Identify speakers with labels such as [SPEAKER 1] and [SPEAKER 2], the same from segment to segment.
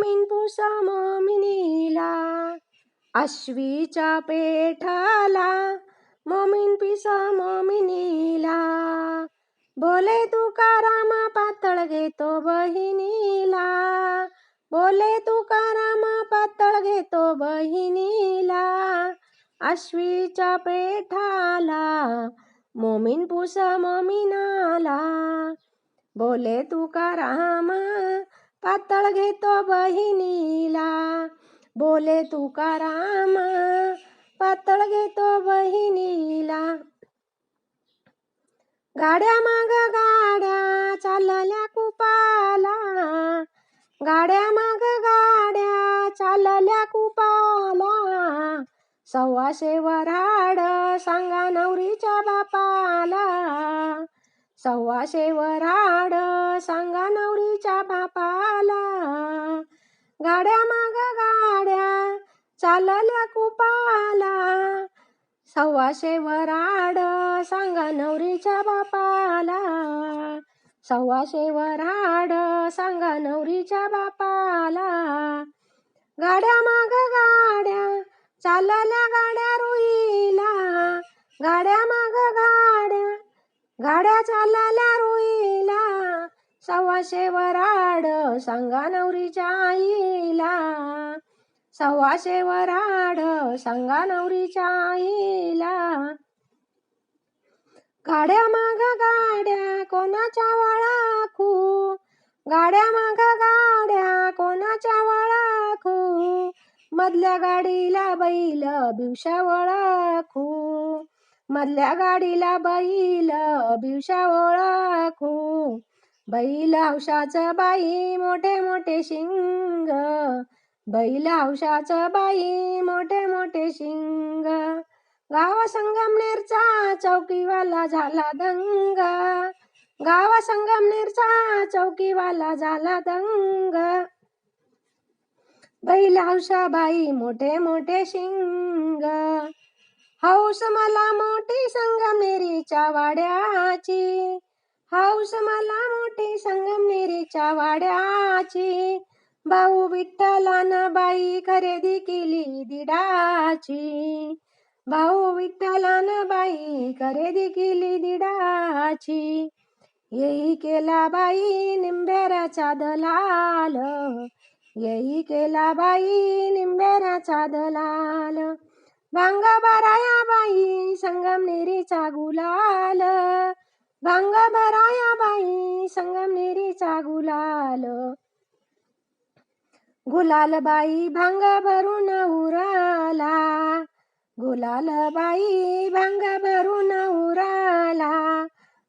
[SPEAKER 1] मोमीन पुस मोमिनीला, आश्वीच्या पेठाला मोमीन पिस मोमिनीला. बोले तुकाराम पातळ घेतो बहिणीला, बोले तुकाराम पातळ घेतो बहिणीला. आश्वीच्या पेठाला मोमीन पुस मोमिनाला. बोले तुकाराम पातळ घेतो बहिणीला, बोले तुकाराम पातळ घेतो बहिणीला. गाड्या माग गाड्या चालल्या कुपाला, गाड्या माग गाड्या चालल्या कुपाला. 125 वऱ्हाड सांगा नवरीच्या बापाला, 125 वऱ्हाड सांगा नवरीच्या बापाला. गाड्या माग गाड्या चालल्या कुपाला, 125 वऱ्हाड सांगा नवरीच्या बापाला, 125 वऱ्हाड सांगा नवरीच्या बापाला. गाड्या माग गाड्या चालल्या गाड्या रुईला, गाड्या माग गाड्या गाड्या चालल्या रुईला. 125 वऱ्हाड सांगा नवरीच्या आईला, 125 वऱ्हाड सांगा नवरीच्या आईला. गाड्या माग गाड्या कोणाच्या वळखू, गाड्या माग गाड्या कोणाच्या वळखू. मधल्या गाडीला बैल बिवशा वळखू, मधल्या गाडीला बैल बिवशा ओळखू. बैल हौशाचं बाई मोठे मोठे शिंग, बैल हौशाचं बाई मोठे मोठे शिंग. गाव संगमनेरचा चौकीवाला झाला दंग, गाव संगमनेरचा चौकीवाला झाला दंग. बैल हौशा बाई मोठे मोठे शिंग. हौस मला मोठी संगमनेरीच्या वाड्याची, हौस मला मोठी संगमनेरीच्या वाड्याची. भाऊ विठ्ठलानं बाई खरेदी केली दिडाची, भाऊ विठ्ठलानं बाई खरेदी केली दिडाची. येई केला बाई निंबेऱ्याचा दलाल, येई केला बाई निंबेऱ्याचा दलाल. भांग भराया बाई संगमनेरीचा गुलाल, भांग भराया बाई संगमनेरीचा गुलाल. गुलाल बाई भांग भरून उरला, गुलाल बाई भांग भरून उरला.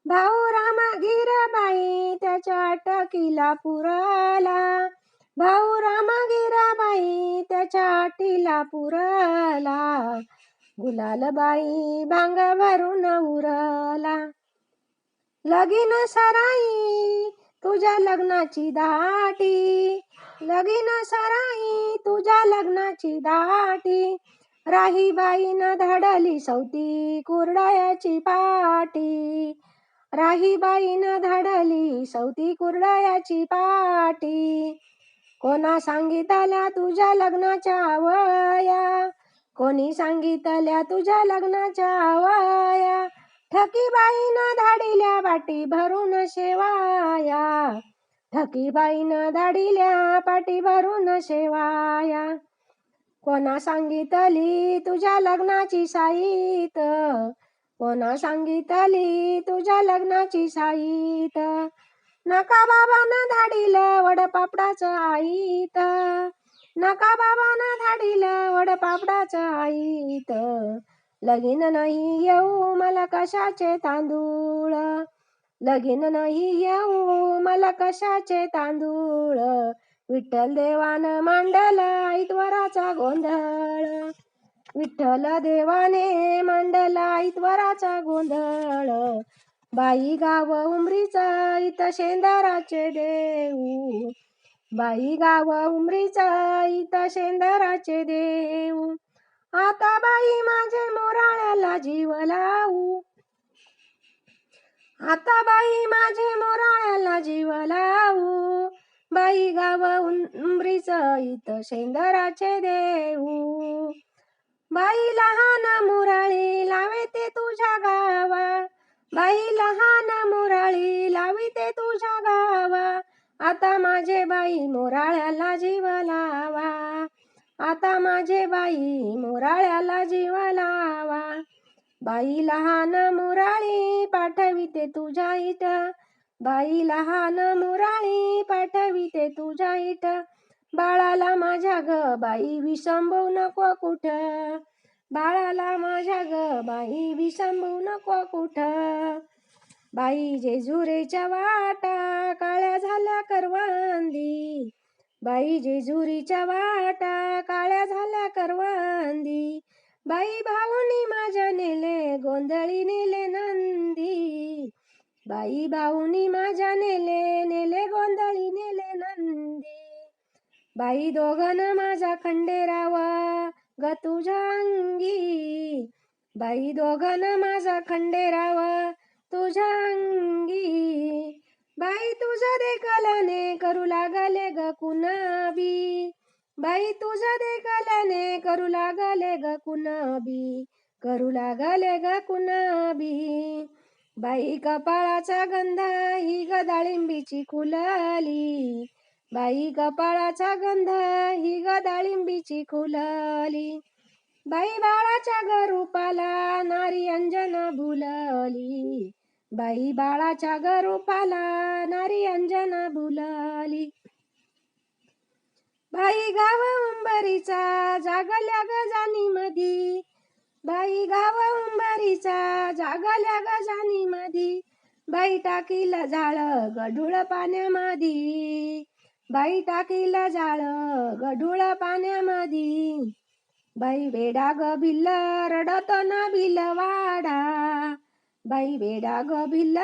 [SPEAKER 1] भाऊ रामगीर बाई त्याच्या अटकीला पुरला, भाऊ रामगीर बाई त्याच्या अटीला पुरला. गुलाल बाई भांग भरून उरला. लगीन सराई तुझ्या लग्नाची दाटी, लगीन सराई तुझ्या लग्नाची दाटी. राहीबाईनं धाडली सवती कुरडयाची पाटी, राहीबाईनं धाडली सवती कुरडयाची पाटी. कोणा सांगितल्या तुझ्या लग्नाच्या वया, कोणी सांगितल्या तुझ्या लग्नाच्या वया. ठकीबाईनं धाडिल्या पाटी भरून शेवाया, ठकीबाईनं धाडिल्या पाटी भरून शेवाया. कोणा सांगितली तुझ्या लग्नाची साईत, कोणा सांगितली तुझ्या लग्नाची साईत. नका बाबानं धाडिलं वडपापडाचं आईत, नका बाबानं धाडिलं वडपापडाचं आईत. लगीन नाही येऊ मला कशाचे तांदूळ, लगीन नाही येऊ मला कशाचे तांदूळ. विठ्ठल देवानं मांडला ऐतवाराचा गोंधळ, विठ्ठल देवाने मांडला ऐतवाराचा गोंधळ. बाई गाव उमरीचं इथं शेंदराचे देऊ, बाई गाव उमरीचं इथं शेंदराचे देऊ. आता बाई माझे मोराळ्याला जीव लावू, आता बाई माझे मोराळ्याला जीव लावू. बाई गाव उंबरीच इथं शेंदराचे देऊ. बाई लहान मुराळी लाविते तुझ्या गावा, बाई लहान मुराळी लाविते तुझ्या गावा. आता माझे बाई मोराळ्याला जीव लावा, आता माझे बाई मोराळ्याला जीव लावा. बाई लहान मुराळी पाठविते तुझ्या इथं, बाई लहान मुराळी पाठविते तुझ्या इथं. बाळाला माझ्या ग बाई विसंबू नको कुठं, बाळाला माझ्या ग बाई विसंबू नको कुठं. बाई जेजुरीच्या वाटा काळ्या झाल्या करवंदी, बाई जेजुरीच्या वाटा काळ्या झाल्या करवंदी. बाई भाऊनी माझ्या नेले गोंधळी नेले नंदी, बाई भाऊनी माझ्या नेले गोंधळी नेले नंदी. बाई दोघन माझा खंडेराव ग तुझ्या अंगी, बाई दोघन माझा खंडेराव तुझ्या अंगी. बाई तुझ्या देखल्याने करू लागले ग कुणबी, बाई तुझ्या देखल्याने करू लागले ग कुणबी, करू लागले ग कुणबी. बाई कपाळाचा गंध ही ग डाळिंबीची खुलली, बाई कपाळाचा गंध ही ग डाळिंबीची खुलली. बाई बाळाच्या ग रूपाला नारी अंजना भुलली, बाई बाळाच्या ग रूपाला नारी अंजना भुलली. बाई गाव उंबरीचा जागल्या गजानी मधी, बाई गाव उंबरीचा जागल्या गजानी मधी. बाई टाकीला जाळ गढूळ पाण्यामधी, बाई टाकीला जाळ गढूळ पाण्यामधी. बाई वेडा ग भिल्ल रडत ना भिलवाडा, बाई वेडा ग भिल्ल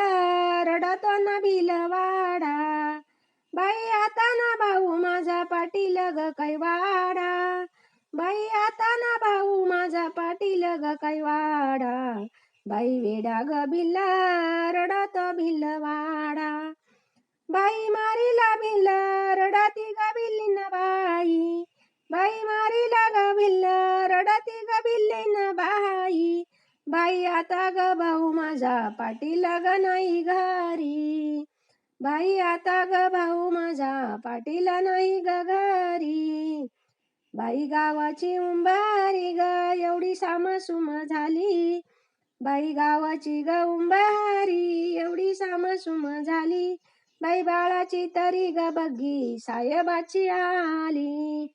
[SPEAKER 1] रडत ना भिलवाडा. बाई आता ना भाऊ माझा पाटील ग कैवाडा, बाई आता ना भाऊ माझा पाटील ग कैवाडा. बाई वेडा ग भिल्ल रडत भिलवाडा, बाई मारीला भिल्ल रडती ग भिल्लीन बाई, बाई मारीला ग भिल्ल रडती ग भिल्लीन बाई. बाई आता ग भाऊ माझा पाटील ग नाही घरी, बाई आता ग भाऊ माझा पाटील नाही ग घरी. बाई गावाची उंबारी ग एवढी सामसुम झाली, बाई गावाची ग उंबारी एवढी सामसुम झाली. बाई बाळाची तरी ग बग्गी साहेबाची आली,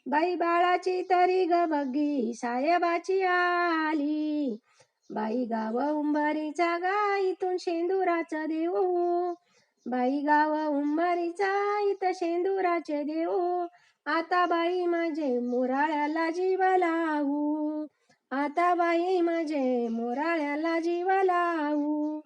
[SPEAKER 1] बाई बाळाची तरी ग बग्गी साहेबाची आली. बाई गाव उंबारीचा गाईतून शेंदुराचं देऊ, बाई गाव उंबारीचा इथं शेंदुराचे देऊ. आता बाई माझे मोराळ्याला जीव लावू, आता बाई माझे मोराळ्याला जीव लावू.